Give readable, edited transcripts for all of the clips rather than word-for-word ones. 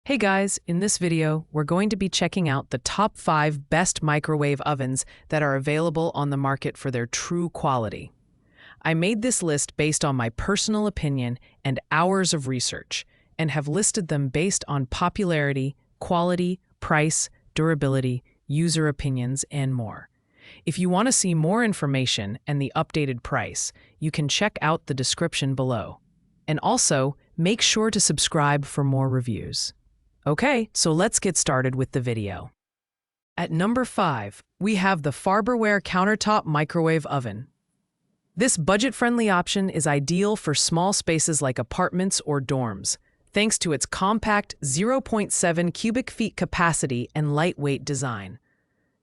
Hey guys, in this video, we're going to be checking out the top 5 best microwave ovens that are available on the market for their true quality. I made this list based on my personal opinion and hours of research, and have listed them based on popularity, quality, price, durability, user opinions, and more. If you want to see more information and the updated price, you can check out the description below. And also, make sure to subscribe for more reviews. Okay, so let's get started with the video. At number 5, we have the Farberware Countertop Microwave Oven. This budget-friendly option is ideal for small spaces like apartments or dorms, thanks to its compact 0.7 cubic feet capacity and lightweight design.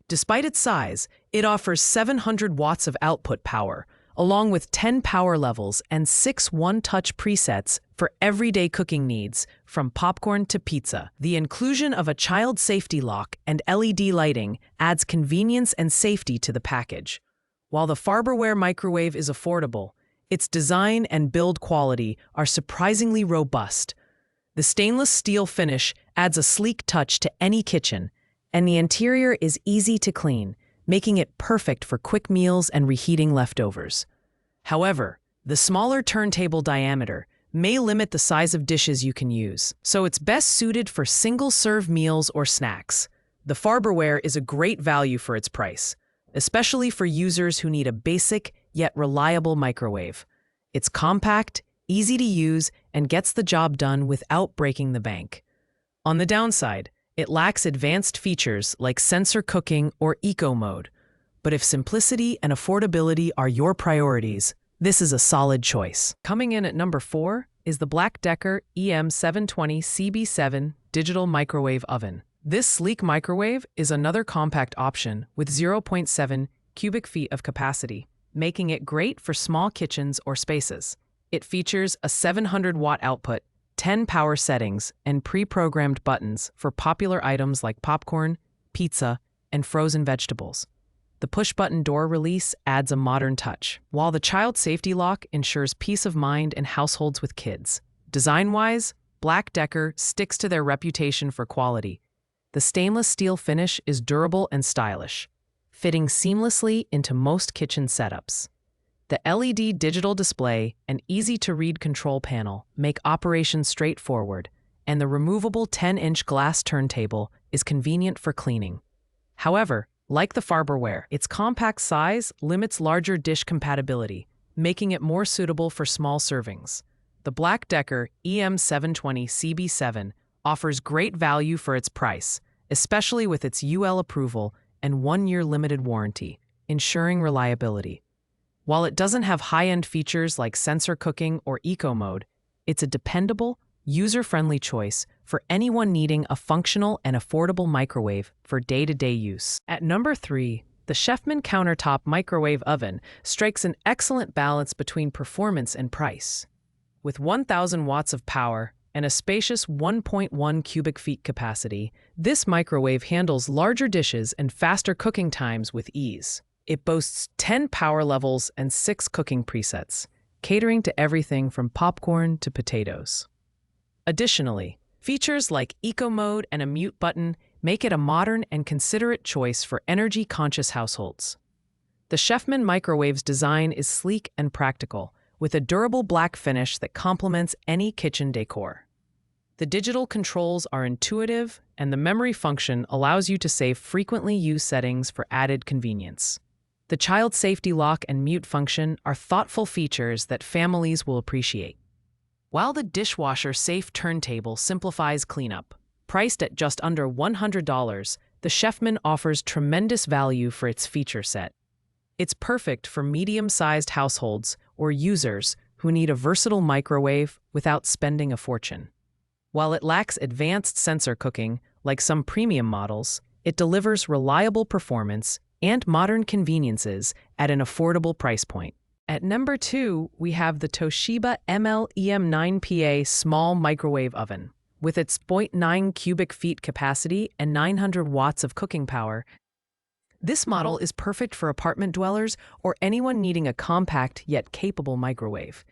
Despite its size, it offers 700 watts of output power, along with 10 power levels and 6 one-touch presets for everyday cooking needs, from popcorn to pizza. The inclusion of a child safety lock and LED lighting adds convenience and safety to the package. While the Farberware microwave is affordable, its design and build quality are surprisingly robust. The stainless steel finish adds a sleek touch to any kitchen, and the interior is easy to clean, making it perfect for quick meals and reheating leftovers. However, the smaller turntable diameter may limit the size of dishes you can use, so it's best suited for single-serve meals or snacks. The Farberware is a great value for its price, especially for users who need a basic yet reliable microwave. It's compact, easy to use, and gets the job done without breaking the bank. On the downside, it lacks advanced features like sensor cooking or eco mode, but if simplicity and affordability are your priorities, this is a solid choice. Coming in at number 4 is the Black Decker EM720CB7 Digital Microwave Oven. This sleek microwave is another compact option with 0.7 cubic feet of capacity, making it great for small kitchens or spaces. It features a 700-watt output, 10 power settings, and pre-programmed buttons for popular items like popcorn, pizza, and frozen vegetables. The push-button door release adds a modern touch, while the child safety lock ensures peace of mind in households with kids. Design-wise, Black Decker sticks to their reputation for quality. The stainless steel finish is durable and stylish, fitting seamlessly into most kitchen setups. The LED digital display and easy-to-read control panel make operation straightforward, and the removable 10-inch glass turntable is convenient for cleaning. However, like the Farberware, its compact size limits larger dish compatibility, making it more suitable for small servings. The Black Decker EM720CB7 offers great value for its price, especially with its UL approval and 1-year limited warranty, ensuring reliability. While it doesn't have high-end features like sensor cooking or eco mode, it's a dependable, user-friendly choice for anyone needing a functional and affordable microwave for day-to-day use. At number 3, the Chefman Countertop Microwave Oven strikes an excellent balance between performance and price. With 1,000 watts of power and a spacious 1.1 cubic feet capacity, this microwave handles larger dishes and faster cooking times with ease. It boasts 10 power levels and 6 cooking presets, catering to everything from popcorn to potatoes. Additionally, features like eco mode and a mute button make it a modern and considerate choice for energy-conscious households. The Chefman microwave's design is sleek and practical, with a durable black finish that complements any kitchen decor. The digital controls are intuitive, and the memory function allows you to save frequently used settings for added convenience. The child safety lock and mute function are thoughtful features that families will appreciate. While the dishwasher-safe turntable simplifies cleanup, priced at just under $100, the Chefman offers tremendous value for its feature set. It's perfect for medium-sized households or users who need a versatile microwave without spending a fortune. While it lacks advanced sensor cooking, like some premium models, it delivers reliable performance and modern conveniences at an affordable price point. At number 2, we have the Toshiba ML-EM9PA Small Microwave Oven. With its 0.9 cubic feet capacity and 900 watts of cooking power, this model is perfect for apartment dwellers or anyone needing a compact yet capable microwave.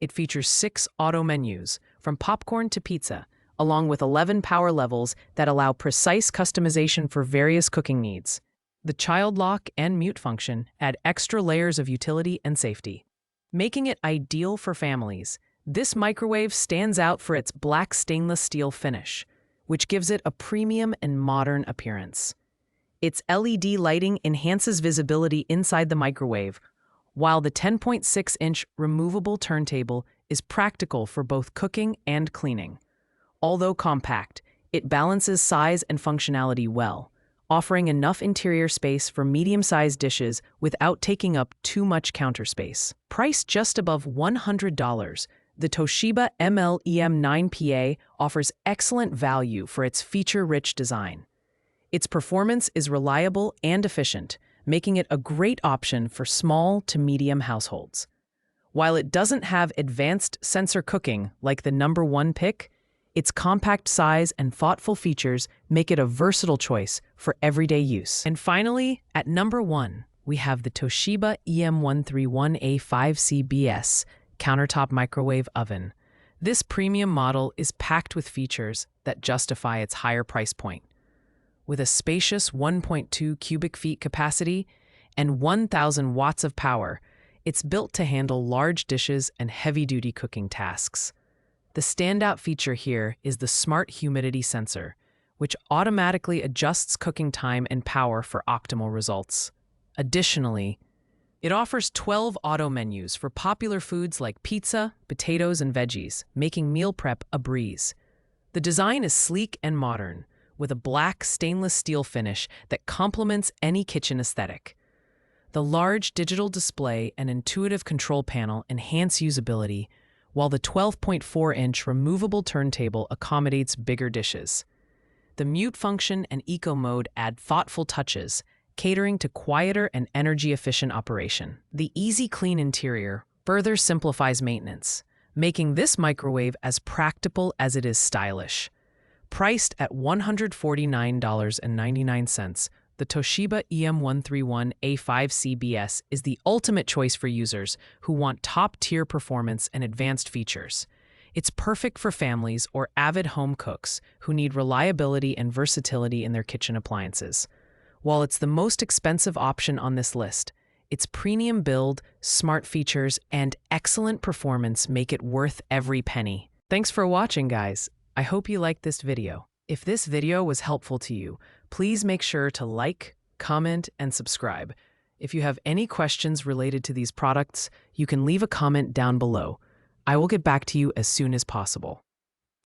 It features 6 auto menus, from popcorn to pizza, along with 11 power levels that allow precise customization for various cooking needs. The child lock and mute function add extra layers of utility and safety. Making it ideal for families, this microwave stands out for its black stainless steel finish, which gives it a premium and modern appearance. Its LED lighting enhances visibility inside the microwave, while the 10.6-inch removable turntable is practical for both cooking and cleaning. Although compact, it balances size and functionality well, offering enough interior space for medium-sized dishes without taking up too much counter space. Priced just above $100, the Toshiba ML-EM9PA offers excellent value for its feature-rich design. Its performance is reliable and efficient, making it a great option for small to medium households. While it doesn't have advanced sensor cooking like the #1 pick, its compact size and thoughtful features make it a versatile choice for everyday use. And finally, at #1, we have the Toshiba EM131A5CBS countertop microwave oven. This premium model is packed with features that justify its higher price point. With a spacious 1.2 cubic feet capacity and 1,000 watts of power, it's built to handle large dishes and heavy-duty cooking tasks. The standout feature here is the smart humidity sensor, which automatically adjusts cooking time and power for optimal results. Additionally, it offers 12 auto menus for popular foods like pizza, potatoes, and veggies, making meal prep a breeze. The design is sleek and modern, with a black stainless steel finish that complements any kitchen aesthetic. The large digital display and intuitive control panel enhance usability, while the 12.4-inch removable turntable accommodates bigger dishes. The mute function and eco mode add thoughtful touches, catering to quieter and energy-efficient operation. The easy clean interior further simplifies maintenance, making this microwave as practical as it is stylish. Priced at $149.99, the Toshiba EM131A5CBS is the ultimate choice for users who want top-tier performance and advanced features. It's perfect for families or avid home cooks who need reliability and versatility in their kitchen appliances. While it's the most expensive option on this list, its premium build, smart features, and excellent performance make it worth every penny. Thanks for watching, guys. I hope you liked this video. If this video was helpful to you, please make sure to like, comment, and subscribe. If you have any questions related to these products, you can leave a comment down below. I will get back to you as soon as possible.